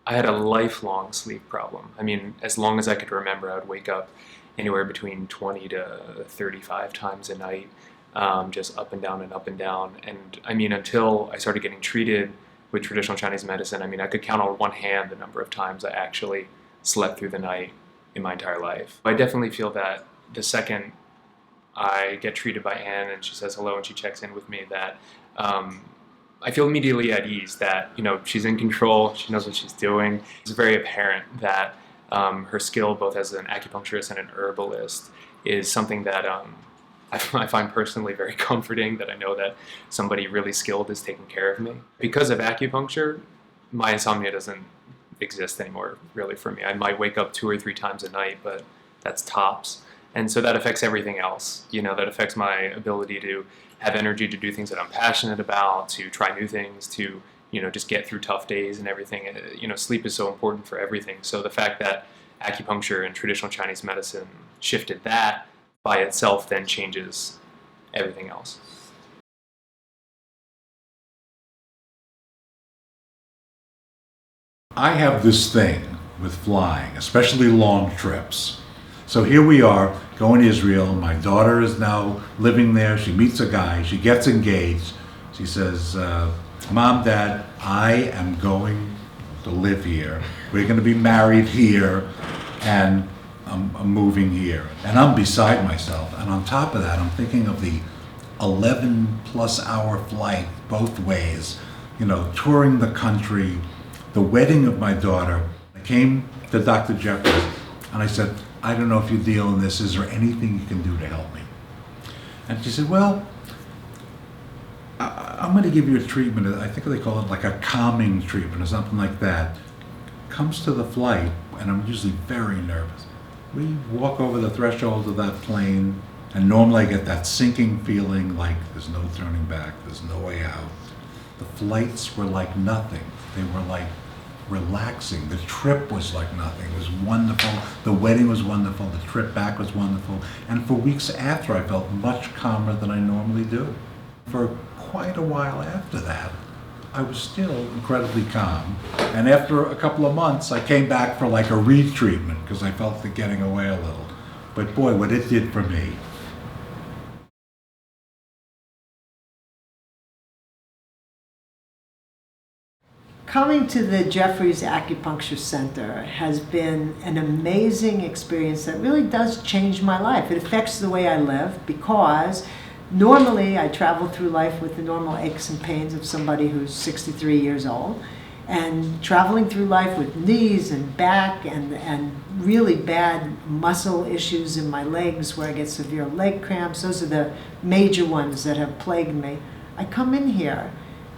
I had a lifelong sleep problem. I mean, as long as I could remember, I would wake up anywhere between 20 to 35 times a night, just up and down and up and down. And I mean, until I started getting treated with traditional Chinese medicine, I mean, I could count on one hand the number of times I actually slept through the night in my entire life. I definitely feel that the second I get treated by Anne and she says hello and she checks in with me, that um, I feel immediately at ease that, she's in control, she knows what she's doing. It's very apparent that her skill both as an acupuncturist and an herbalist is something that I find personally very comforting, that I know that somebody really skilled is taking care of me. Because of acupuncture, my insomnia doesn't exist anymore really for me. I might wake up 2 or 3 times a night, but that's tops. And so that affects everything else. That affects my ability to have energy to do things that I'm passionate about, to try new things, to, just get through tough days and everything. Sleep is so important for everything. So the fact that acupuncture and traditional Chinese medicine shifted that by itself then changes everything else. I have this thing with flying, especially long trips. So here we are going to Israel. My daughter is now living there. She meets a guy. She gets engaged. She says, Mom, Dad, I am going to live here. We're going to be married here, and I'm moving here. And I'm beside myself. And on top of that, I'm thinking of the 11 plus hour flight both ways, touring the country, the wedding of my daughter. I came to Dr. Jeffres and I said, I don't know if you deal in this. Is there anything you can do to help me? And she said, well, I'm going to give you a treatment. I think they call it like a calming treatment or something like that. Comes to the flight, and I'm usually very nervous. We walk over the threshold of that plane, and normally I get that sinking feeling like there's no turning back, there's no way out. The flights were like nothing. They were like relaxing. The trip was like nothing. It was wonderful. The wedding was wonderful. The trip back was wonderful. And for weeks after, I felt much calmer than I normally do. For quite a while after that, I was still incredibly calm. And after a couple of months, I came back for like a retreatment because I felt it getting away a little. But boy, what it did for me. Coming to the Jeffres Acupuncture Center has been an amazing experience that really does change my life. It affects the way I live because normally I travel through life with the normal aches and pains of somebody who's 63 years old. And traveling through life with knees and back and really bad muscle issues in my legs where I get severe leg cramps, those are the major ones that have plagued me. I come in here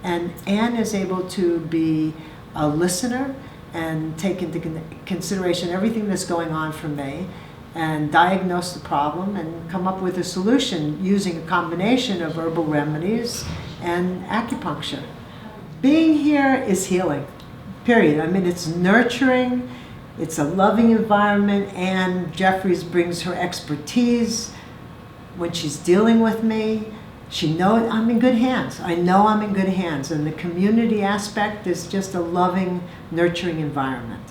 and Anne is able to be a listener and take into consideration everything that's going on for me and diagnose the problem and come up with a solution using a combination of herbal remedies and acupuncture. Being here is healing, period. I mean, it's nurturing, it's a loving environment, and Jeffres brings her expertise when she's dealing with me. She knows I'm in good hands. I know I'm in good hands, and the community aspect is just a loving, nurturing environment.